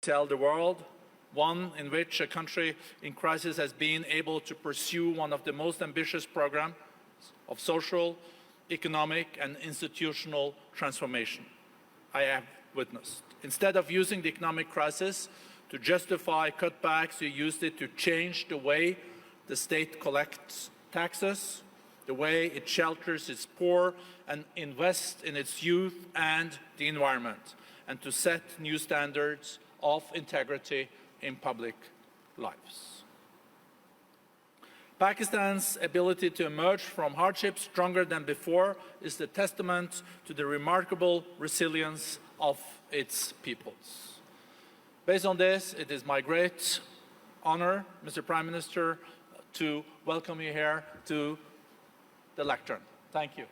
tell the world, one in which a country in crisis has been able to pursue one of the most ambitious programs of social, economic, and institutional transformation I have witnessed. Instead of using the economic crisis to justify cutbacks, you used it to change the way the state collects taxes, the way it shelters its poor and invests in its youth and the environment, and to set new standards of integrity in public lives. Pakistan's ability to emerge from hardship stronger than before is the testament to the remarkable resilience of its peoples. Based on this, it is my great honor, Mr. Prime Minister, to welcome you here to the lectern. Thank you.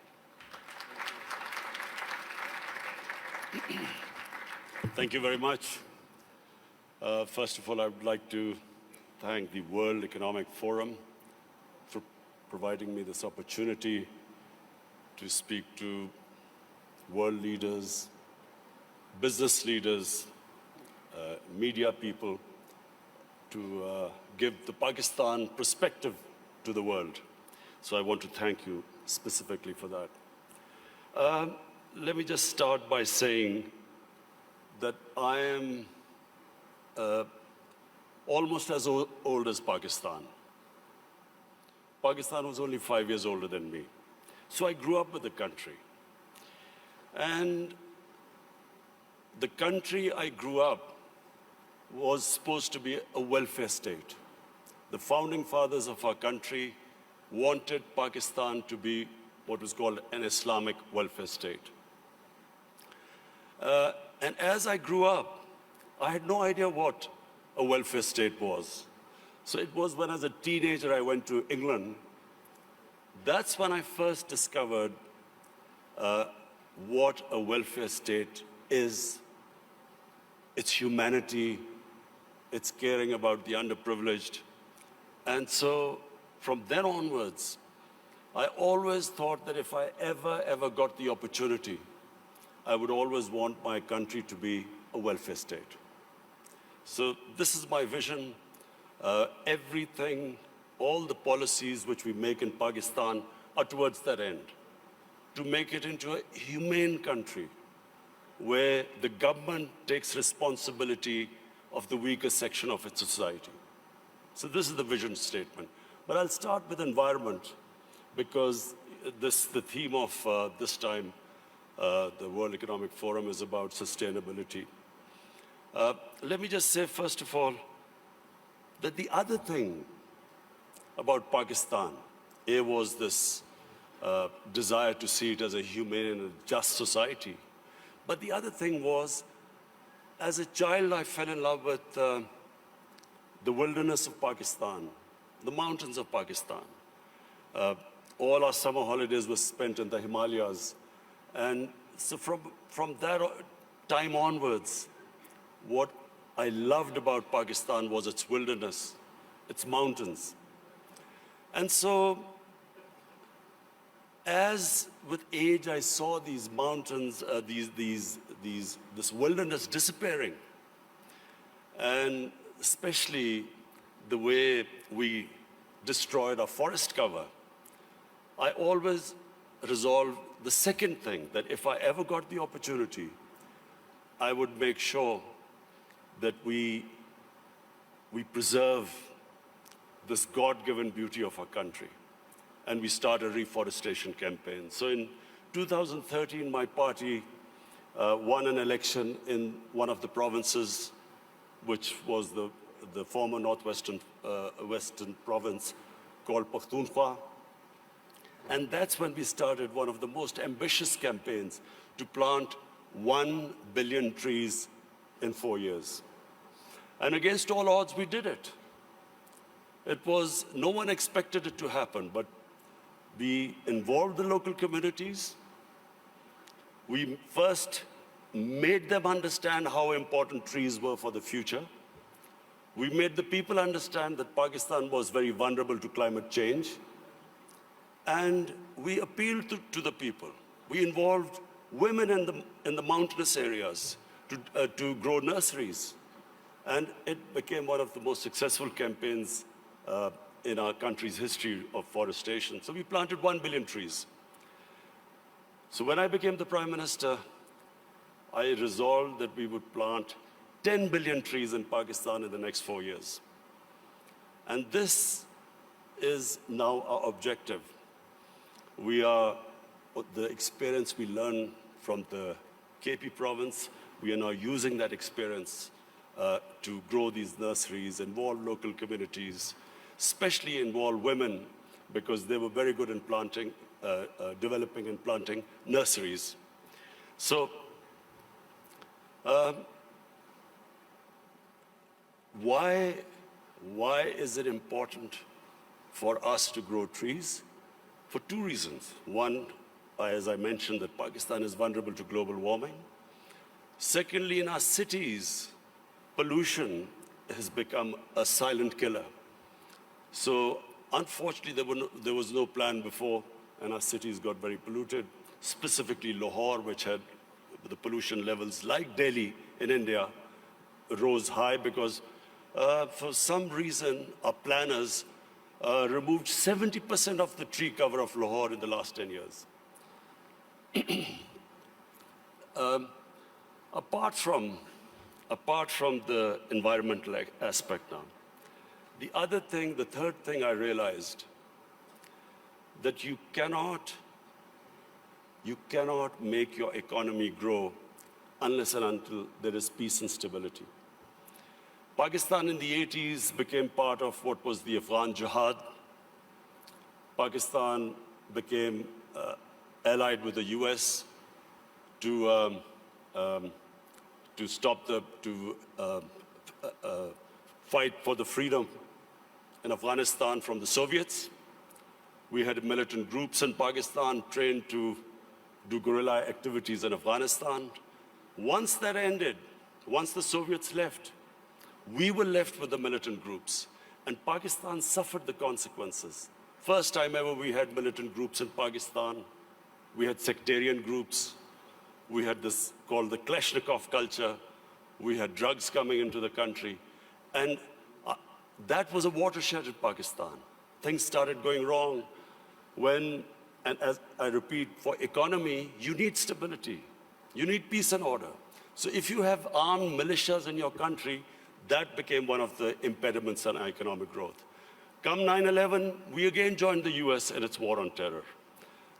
Thank you very much. First of all, I would like to thank the World Economic Forum for providing me this opportunity to speak to world leaders, business leaders, media people, to give the Pakistan perspective to the world. So I want to thank you specifically for that. Let me just start by saying that I am almost as old as Pakistan. Pakistan was only 5 years older than me. So I grew up with the country. And the country I grew up was supposed to be a welfare state. The founding fathers of our country wanted Pakistan to be what was called an Islamic welfare state. And as I grew up, I had no idea what a welfare state was. So it was when as a teenager I went to England. That's when I first discovered what a welfare state is. It's humanity, it's caring about the underprivileged. And so from then onwards, I always thought that if I ever got the opportunity, I would always want my country to be a welfare state. So this is my vision. Everything, all the policies which we make in Pakistan are towards that end, to make it into a humane country where the government takes responsibility of the weaker section of its society. So this is the vision statement. But I'll start with environment, because the theme of this time, the World Economic Forum, is about sustainability. Let me just say, first of all, that the other thing about Pakistan, was this desire to see it as a humane and just society. But the other thing was, as a child, I fell in love with the wilderness of Pakistan, the mountains of Pakistan. All our summer holidays were spent in the Himalayas. And so from that time onwards, what I loved about Pakistan was its wilderness, its mountains. And so, as with age I saw these mountains, this wilderness disappearing, and especially the way we destroyed our forest cover, I always resolved the second thing, that if I ever got the opportunity, I would make sure that we preserve this God-given beauty of our country. And we start a reforestation campaign. So in 2013, my party won an election in one of the provinces, which was the former northwestern western province called Pakhtunkhwa. And that's when we started one of the most ambitious campaigns to plant 1 billion trees in 4 years. And against all odds, we did it. No one expected it to happen, but we involved the local communities. We first made them understand how important trees were for the future. We made the people understand that Pakistan was very vulnerable to climate change. And we appealed to the people. We involved women in the mountainous areas to grow nurseries. And it became one of the most successful campaigns in our country's history of forestation. So we planted 1 billion trees. So when I became the Prime Minister, I resolved that we would plant 10 billion trees in Pakistan in the next 4 years. And this is now our objective. The experience we learned from the KP province, we are now using that experience to grow these nurseries, involve local communities, especially involve women, because they were very good in planting, developing and planting nurseries. So, why is it important for us to grow trees? For 2 reasons. One, as I mentioned, that Pakistan is vulnerable to global warming. Secondly, in our cities, pollution has become a silent killer. So unfortunately, there was no plan before, and our cities got very polluted, specifically Lahore, which had the pollution levels like Delhi in India, rose high because for some reason, our planners removed 70% of the tree cover of Lahore in the last 10 years. Apart from the environmental aspect now, the third thing I realized, that you cannot make your economy grow unless and until there is peace and stability. Pakistan in the 80s became part of what was the Afghan Jihad. Pakistan became allied with the US to fight for the freedom in Afghanistan from the Soviets. We had militant groups in Pakistan trained to do guerrilla activities in Afghanistan. Once that ended, once the Soviets left, we were left with the militant groups, and Pakistan suffered the consequences. First time ever we had militant groups in Pakistan. We had sectarian groups. We had this called the Kalashnikov culture. We had drugs coming into the country. And that was a watershed in Pakistan. Things started going wrong and as I repeat, for economy, you need stability. You need peace and order. So if you have armed militias in your country, that became one of the impediments on economic growth. Come 9/11, we again joined the US in its war on terror.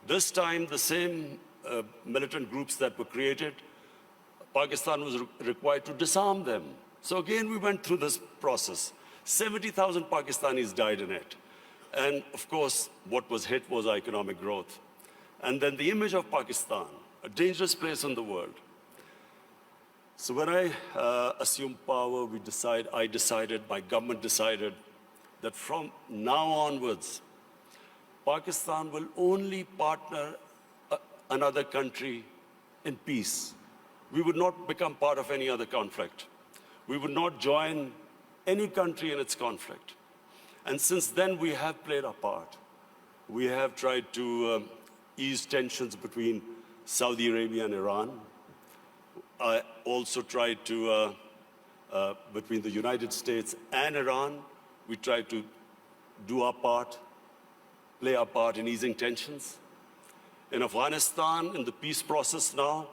This time, the same militant groups that were created, Pakistan was required to disarm them. So again, we went through this process. 70,000 Pakistanis died in it. And of course, what was hit was economic growth. And then the image of Pakistan, a dangerous place in the world. So when I assumed power, my government decided that from now onwards, Pakistan will only partner another country in peace. We would not become part of any other conflict. We would not join any country in its conflict. And since then, we have played our part. We have tried to ease tensions between Saudi Arabia and Iran. I also tried to, between the United States and Iran, we tried to do our part, play our part in easing tensions. In Afghanistan, in the peace process now,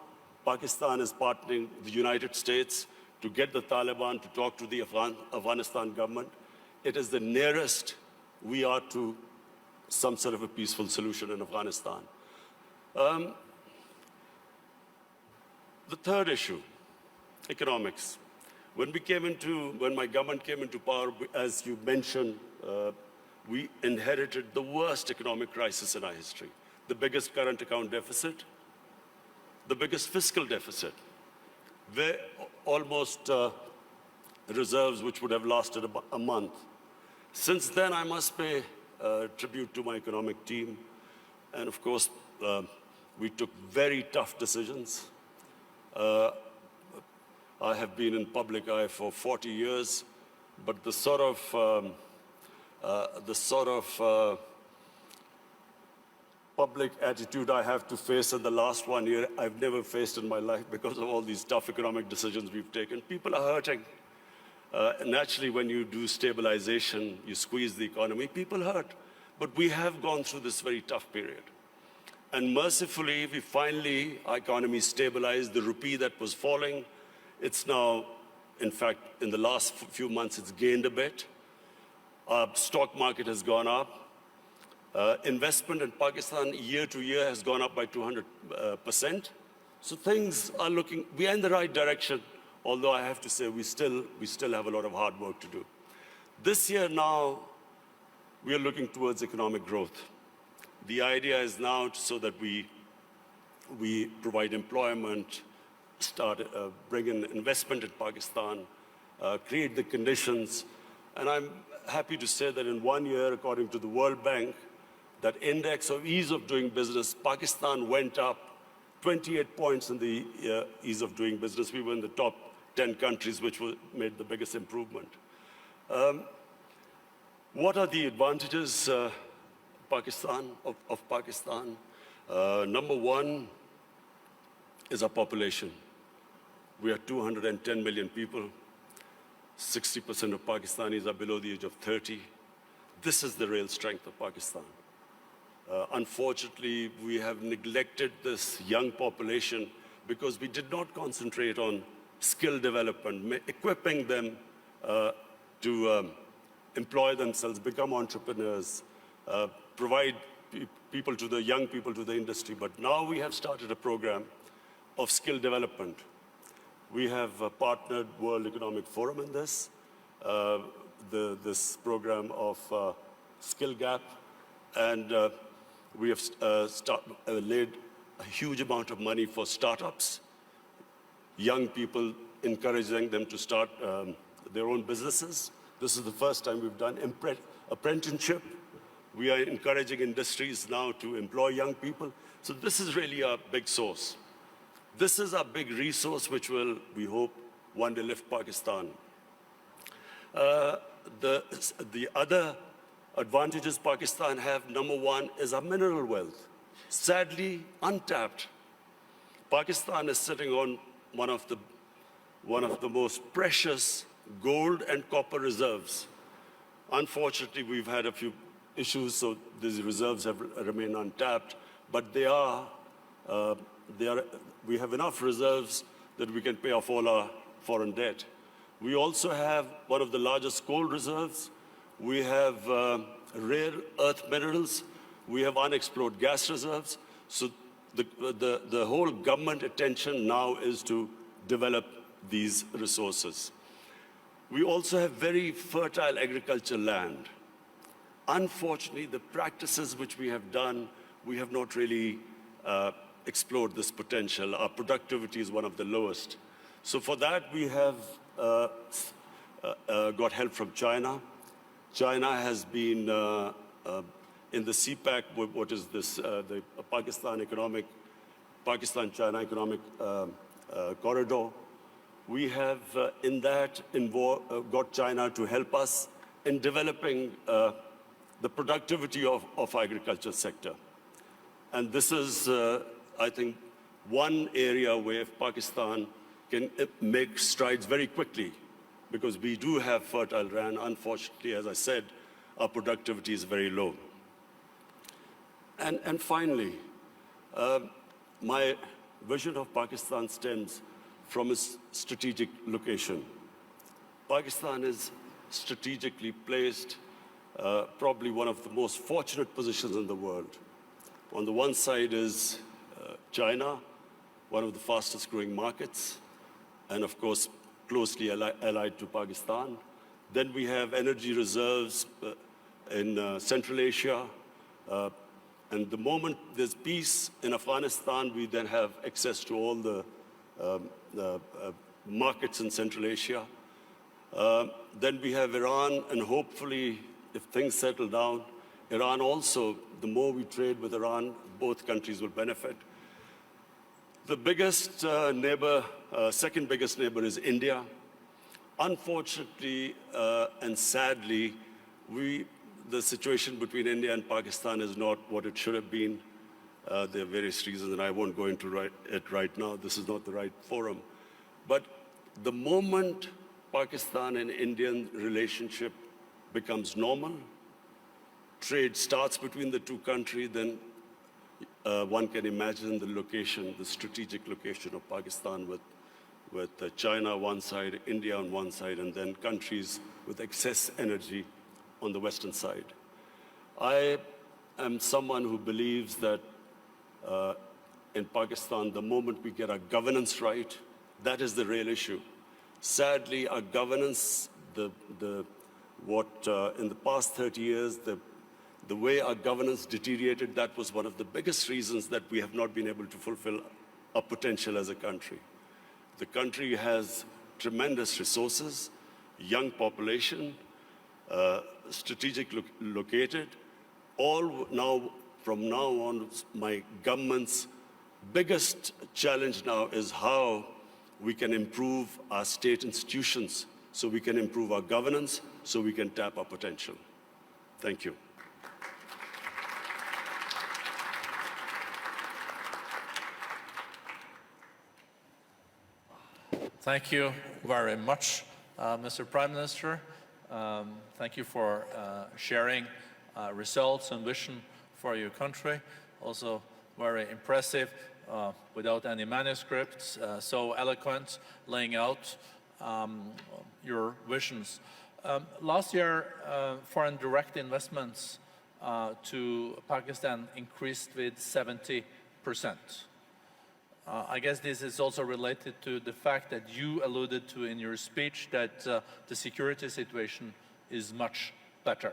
Pakistan is partnering with the United States to get the Taliban to talk to the Afghanistan government. It is the nearest we are to some sort of a peaceful solution in Afghanistan. The third issue, economics. When my government came into power, as you mentioned, we inherited the worst economic crisis in our history. The biggest current account deficit, the biggest fiscal deficit, where almost reserves which would have lasted a month. Since then, I must pay tribute to my economic team. And of course, we took very tough decisions. I have been in public eye for 40 years, but the sort of public attitude I have to face in the last 1 year, I've never faced in my life because of all these tough economic decisions we've taken. People are hurting. Naturally, when you do stabilization, you squeeze the economy, people hurt. But we have gone through this very tough period. And mercifully, our economy stabilized. The rupee that was falling, it's now, in fact, in the last few months, it's gained a bit. Our stock market has gone up. Investment in Pakistan year to year has gone up by 200%. So things are we are in the right direction, although I have to say we still have a lot of hard work to do. This year now, we are looking towards economic growth. The idea is now so that we provide employment, bring in investment in Pakistan, create the conditions. And I'm happy to say that in 1 year, according to the World Bank, that index of ease of doing business, Pakistan went up 28 points in the ease of doing business. We were in the top 10 countries, which made the biggest improvement. What are the advantages of Pakistan? Number one is our population. We are 210 million people. 60% of Pakistanis are below the age of 30. This is the real strength of Pakistan. Unfortunately, we have neglected this young population because we did not concentrate on skill development, equipping them to employ themselves, become entrepreneurs, provide young people to the industry. But now we have started a program of skill development. We have partnered World Economic Forum in this, this program of Skill Gap, and we have laid a huge amount of money for startups, young people, encouraging them to start their own businesses. This is the first time we've done apprenticeship. We are encouraging industries now to employ young people. So this is really a big source. This is a big resource which will, we hope, one day lift Pakistan. The other advantages Pakistan have, number one, is our mineral wealth. Sadly, untapped. Pakistan is sitting on one of the most precious gold and copper reserves. Unfortunately, we've had a few issues, so these reserves have remained untapped, but we have enough reserves that we can pay off all our foreign debt. We also have one of the largest gold reserves. We have rare earth minerals. We have unexplored gas reserves. So the whole government attention now is to develop these resources. We also have very fertile agricultural land. Unfortunately, the practices which we have done, we have not really explored this potential. Our productivity is one of the lowest. So for that, we have got help from China. China has been in the CPEC, what is this, the Pakistan-China Economic Corridor. We have in that got China to help us in developing the productivity of agriculture sector. And this is, I think, one area where Pakistan can make strides very quickly, because we do have fertile land. Unfortunately, as I said, our productivity is very low. And finally, my vision of Pakistan stems from its strategic location. Pakistan is strategically placed, probably one of the most fortunate positions in the world. On the one side is China, one of the fastest growing markets, and of course, closely allied to Pakistan. Then we have energy reserves in Central Asia. And the moment there's peace in Afghanistan, we then have access to all the markets in Central Asia. Then we have Iran, and hopefully, if things settle down, Iran also, the more we trade with Iran, both countries will benefit. The biggest neighbor, second biggest neighbor is India. Unfortunately and sadly, the situation between India and Pakistan is not what it should have been. There are various reasons, and I won't go into it right now. This is not the right forum. But the moment Pakistan and Indian relationship becomes normal, trade starts between the two countries, then one can imagine the location, the strategic location of Pakistan with China on one side, India on one side, and then countries with excess energy on the western side. I am someone who believes that in Pakistan, the moment we get our governance right, that is the real issue. Sadly, our governance, in the past 30 years, the way our governance deteriorated, that was one of the biggest reasons that we have not been able to fulfill our potential as a country. The country has tremendous resources, young population, strategic located. From now on, my government's biggest challenge now is how we can improve our state institutions, so we can improve our governance, so we can tap our potential. Thank you. Thank you very much, Mr. Prime Minister. Thank you for sharing results and vision for your country. Also very impressive, without any manuscripts, so eloquent, laying out your visions. Last year, foreign direct investments to Pakistan increased with 70%. I guess this is also related to the fact that you alluded to in your speech that the security situation is much better.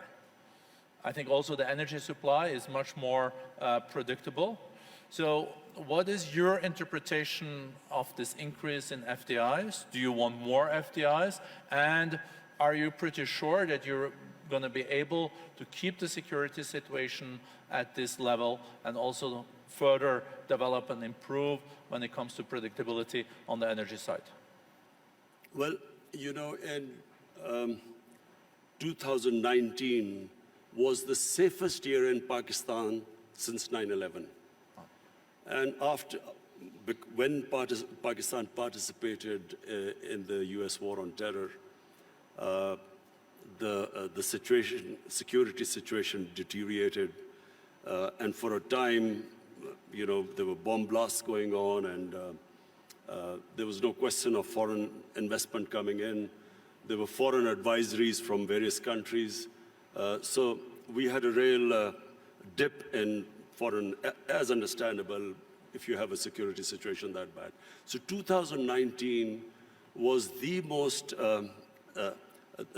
I think also the energy supply is much more predictable. So what is your interpretation of this increase in FDIs? Do you want more FDIs? And are you pretty sure that you're going to be able to keep the security situation at this level and also further develop and improve when it comes to predictability on the energy side? Well, you know, in 2019 was the safest year in Pakistan since 9/11. And when Pakistan participated in the US war on terror, the security situation deteriorated. And for a time, you know, there were bomb blasts going on, and there was no question of foreign investment coming in. There were foreign advisories from various countries. So we had a real dip in foreign, as understandable if you have a security situation that bad. So 2019 was the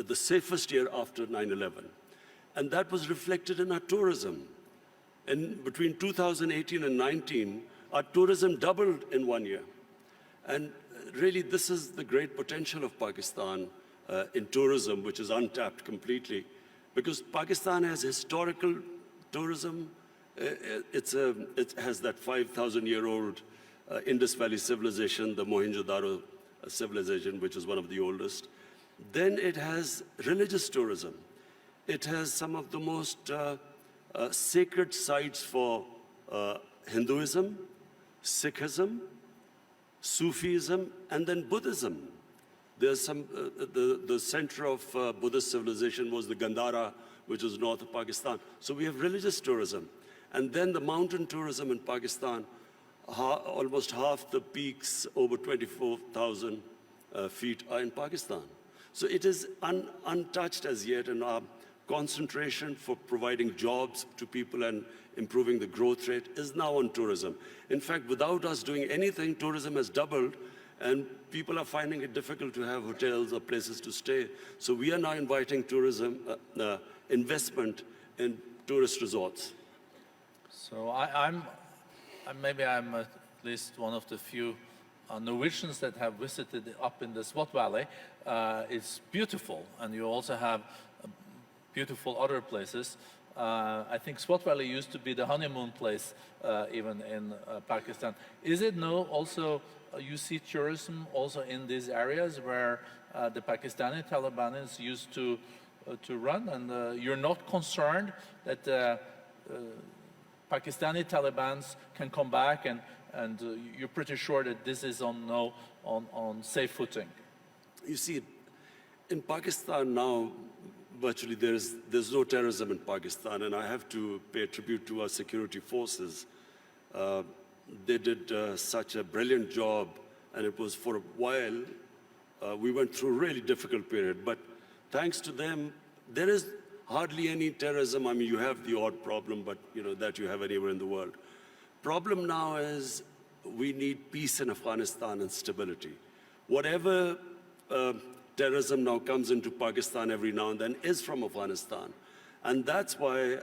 the safest year after 9/11. And that was reflected in our tourism. And between 2018 and 19, our tourism doubled in 1 year. And really, this is the great potential of Pakistan in tourism, which is untapped completely. Because Pakistan has historical tourism. It has that 5,000-year-old Indus Valley civilization, the Mohenjo-daro civilization, which is one of the oldest. Then it has religious tourism. It has some of the most sacred sites for Hinduism, Sikhism, Sufism, and then Buddhism. There's some, the center of Buddhist civilization was the Gandhara, which is north of Pakistan. So we have religious tourism. And then the mountain tourism in Pakistan, almost half the peaks, over 24,000 feet, are in Pakistan. So it is untouched as yet, and our concentration for providing jobs to people and improving the growth rate is now on tourism. In fact, without us doing anything, tourism has doubled, and people are finding it difficult to have hotels or places to stay. So we are now inviting tourism investment in tourist resorts. So maybe I'm at least one of the few Norwegians that have visited up in the Swat Valley. It's beautiful, and you also have beautiful other places. I think Swat Valley used to be the honeymoon place, even in Pakistan. Is it now also, you see tourism also in these areas where the Pakistani Taliban used to run, and you're not concerned that Pakistani Talibans can come back, and you're pretty sure that this is on safe footing? You see, In Pakistan now, virtually there's no terrorism in Pakistan, and I have to pay tribute to our security forces. They did such a brilliant job, and it was for a while, we went through a really difficult period, but thanks to them, there is hardly any terrorism. I mean, you have the odd problem, but that you have anywhere in the world. Problem now is we need peace in Afghanistan and stability. Whatever terrorism now comes into Pakistan every now and then is from Afghanistan. And that's why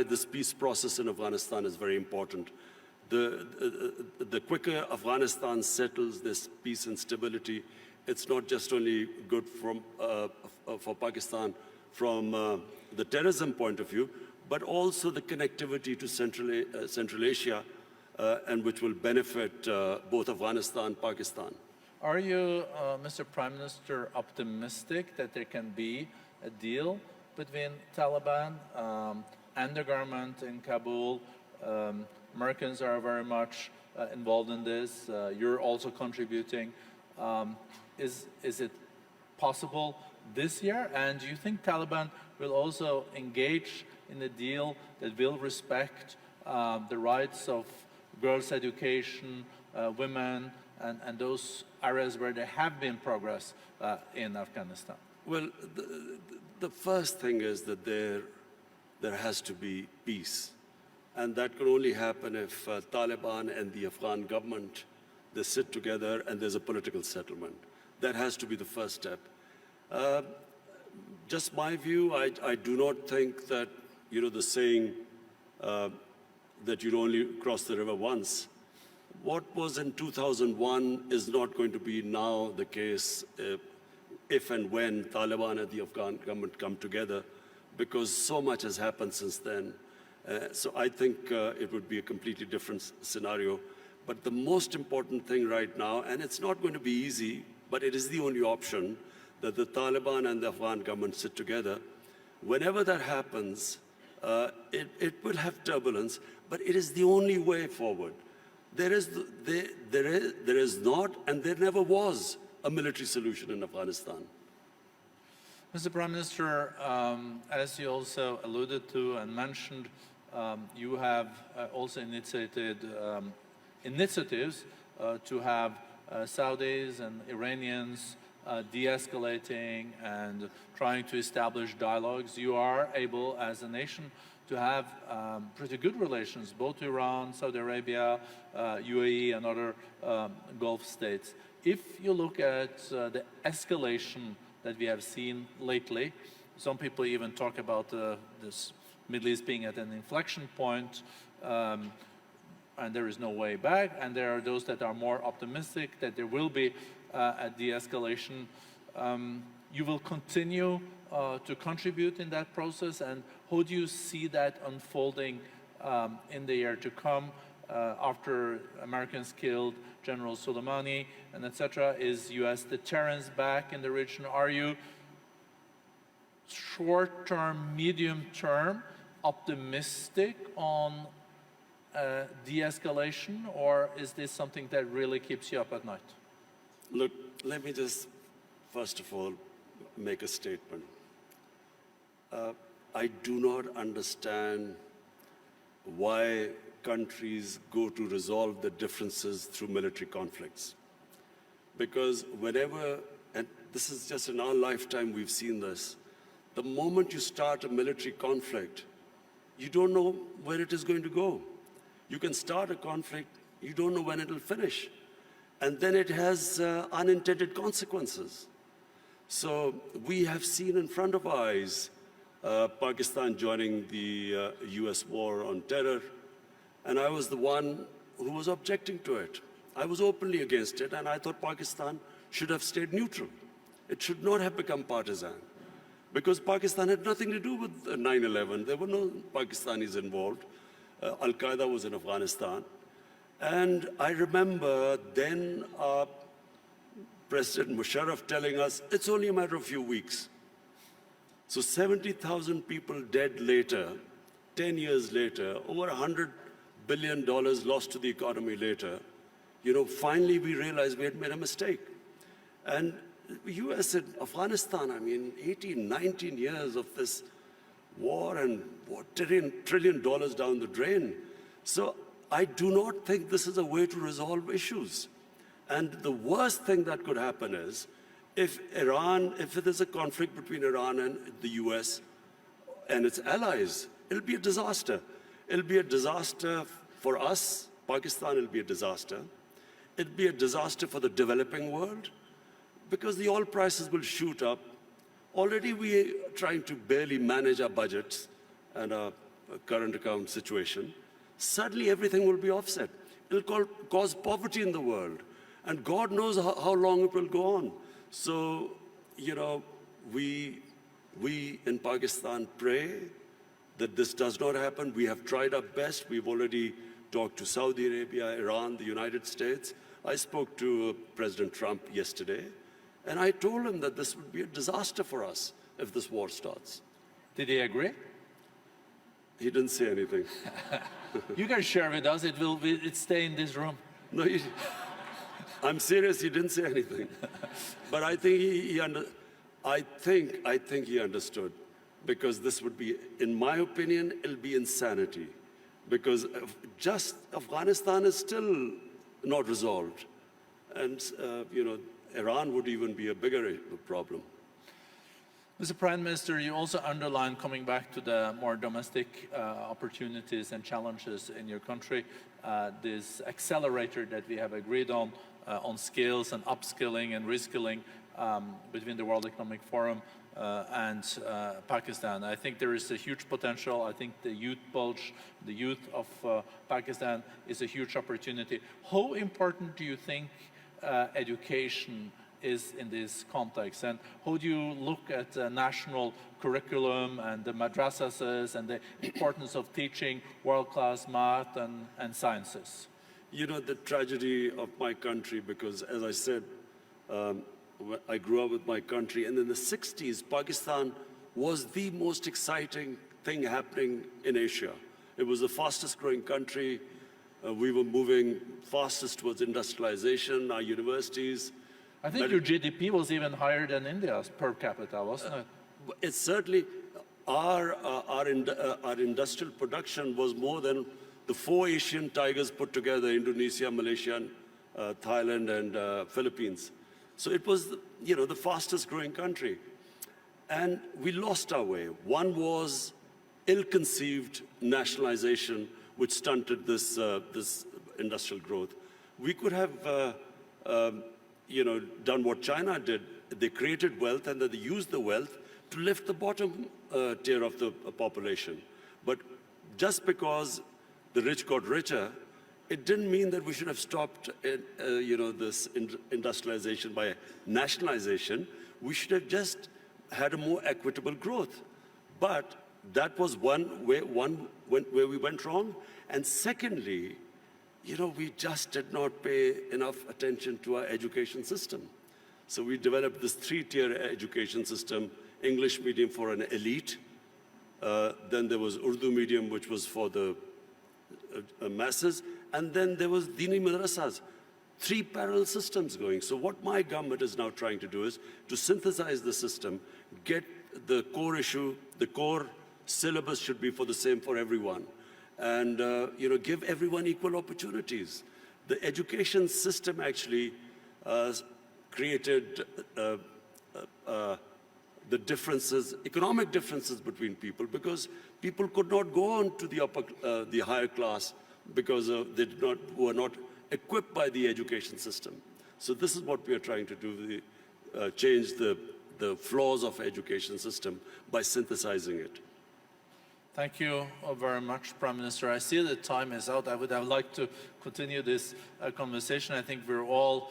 this peace process in Afghanistan is very important. The quicker Afghanistan settles this peace and stability, it's not just only good for Pakistan from the terrorism point of view, but also the connectivity to Central Asia, and which will benefit both Afghanistan and Pakistan. Are you, Mr. Prime Minister, optimistic that there can be a deal between Taliban and the government in Kabul? Americans are very much involved in this. You're also contributing. Is it possible this year? And do you think Taliban will also engage in a deal that will respect the rights of girls' education, women, and those areas where there have been progress in Afghanistan? Well, the first thing is that there has to be peace. And that can only happen if Taliban and the Afghan government, they sit together and there's a political settlement. That has to be the first step. Just my view, I do not think that, the saying that you only cross the river once. What was in 2001 is not going to be now the case if and when Taliban and the Afghan government come together, because so much has happened since then. So I think it would be a completely different scenario. But the most important thing right now, and it's not going to be easy, but it is the only option, that the Taliban and the Afghan government sit together. Whenever that happens, it will have turbulence, but it is the only way forward. There is not, and there never was, a military solution in Afghanistan. Mr. Prime Minister, as you also alluded to and mentioned, you have also initiated initiatives to have Saudis and Iranians de-escalating and trying to establish dialogues. You are able, as a nation, to have pretty good relations, both Iran, Saudi Arabia, UAE, and other Gulf states. If you look at the escalation that we have seen lately, some people even talk about this Middle East being at an inflection point, and there is no way back, and there are those that are more optimistic that there will be a de-escalation. You will continue to contribute in that process, and how do you see that unfolding in the year to come after Americans killed General Soleimani and etc.? Is U.S. deterrence back in the region? Are you short-term, medium-term optimistic on de-escalation, or is this something that really keeps you up at night? Look, let me just, first of all, make a statement. I do not understand why countries go to resolve the differences through military conflicts. Because whenever, and this is just in our lifetime we've seen this, the moment you start a military conflict, you don't know where it is going to go. You can start a conflict, you don't know when it will finish. And then it has unintended consequences. So we have seen in front of our eyes Pakistan joining the US war on terror, and I was the one who was objecting to it. I was openly against it, and I thought Pakistan should have stayed neutral. It should not have become partisan, because Pakistan had nothing to do with 9/11. There were no Pakistanis involved. Al-Qaeda was in Afghanistan. And I remember then President Musharraf telling us, it's only a matter of a few weeks. So 70,000 people dead later, 10 years later, over $100 billion lost to the economy later, finally we realized we had made a mistake. And US and Afghanistan, I mean, 18, 19 years of this war and what, trillion dollars down the drain. So I do not think this is a way to resolve issues. And the worst thing that could happen is if there's a conflict between Iran and the US and its allies, it'll be a disaster. It'll be a disaster for us, Pakistan, it'll be a disaster. It'll be a disaster for the developing world because the oil prices will shoot up. Already we are trying to barely manage our budgets and our current account situation. Suddenly everything will be offset. It'll cause poverty in the world. And God knows how long it will go on. So, you know, we in Pakistan pray that this does not happen. We have tried our best. We've already talked to Saudi Arabia, Iran, the United States. I spoke to President Trump yesterday, and I told him that this would be a disaster for us if this war starts. Did he agree? He didn't say anything. You can share with us. It stay in this room. No, I'm serious. He didn't say anything. But I think I think he understood, because this would be, in my opinion, it'll be insanity, because just Afghanistan is still not resolved, and you know, Iran would even be a bigger problem. Mr. Prime Minister, you also underlined, coming back to the more domestic opportunities and challenges in your country, this accelerator that we have agreed on skills and upskilling and reskilling between the World Economic Forum and Pakistan. I think there is a huge potential. I think the youth bulge, the youth of Pakistan is a huge opportunity. How important do you think education is in this context, and how do you look at the national curriculum and the madrasas and the importance of teaching world-class math and sciences? You know, the tragedy of my country, because as I said, I grew up with my country, and in the 60s, Pakistan was the most exciting thing happening in Asia. It was the fastest growing country. We were moving fastest towards industrialization, our universities. I think your GDP was even higher than India's per capita, wasn't it? It's certainly, our industrial production was more than the 4 Asian tigers put together: Indonesia, Malaysia, Thailand, and Philippines. So it was, you know, the fastest growing country. And we lost our way. One was ill-conceived nationalization, which stunted this industrial growth. We could have you know, done what China did. They created wealth, and then they used the wealth to lift the bottom tier of the population. But just because the rich got richer, it didn't mean that we should have stopped you know, this industrialization by nationalization. We should have just had a more equitable growth. But that was one way where we went wrong. And secondly, you know, we just did not pay enough attention to our education system. So we developed this 3-tier education system: English medium for an elite, then there was Urdu medium, which was for the masses, and then there was Dini madrasas. 3 parallel systems going. So what my government is now trying to do is to synthesize the system, get the core issue, the core syllabus should be the same for everyone, and you know, give everyone equal opportunities. The education system actually created the differences, economic differences between people, because people could not go on to the higher class because they were not equipped by the education system. So this is what we are trying to do: change the flaws of education system by synthesizing it. Thank you very much, Prime Minister. I see the time is out. I would have liked to continue this conversation. I think we're all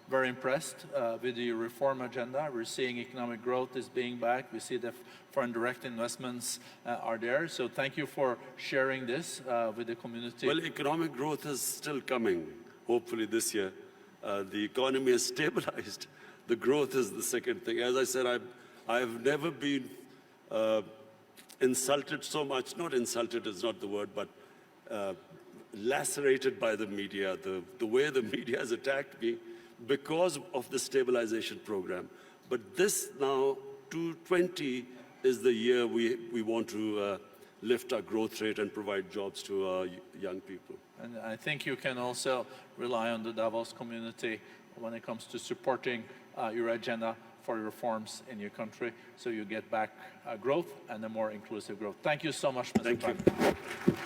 very impressed with the reform agenda. We're seeing economic growth is being back. We see the foreign direct investments are there. So thank you for sharing this with the community. Well, economic growth is still coming, hopefully this year. The economy has stabilized. The growth is the second thing. As I said, I've never been insulted so much. Not insulted is not the word, but lacerated by the media. The way the media has attacked me, because of the stabilization program. But this now, 2020, is the year we want to lift our growth rate and provide jobs to our young people. And I think you can also rely on the Davos community when it comes to supporting your agenda for reforms in your country, so you get back growth and a more inclusive growth. Thank you so much, Mr. Thank Prime you.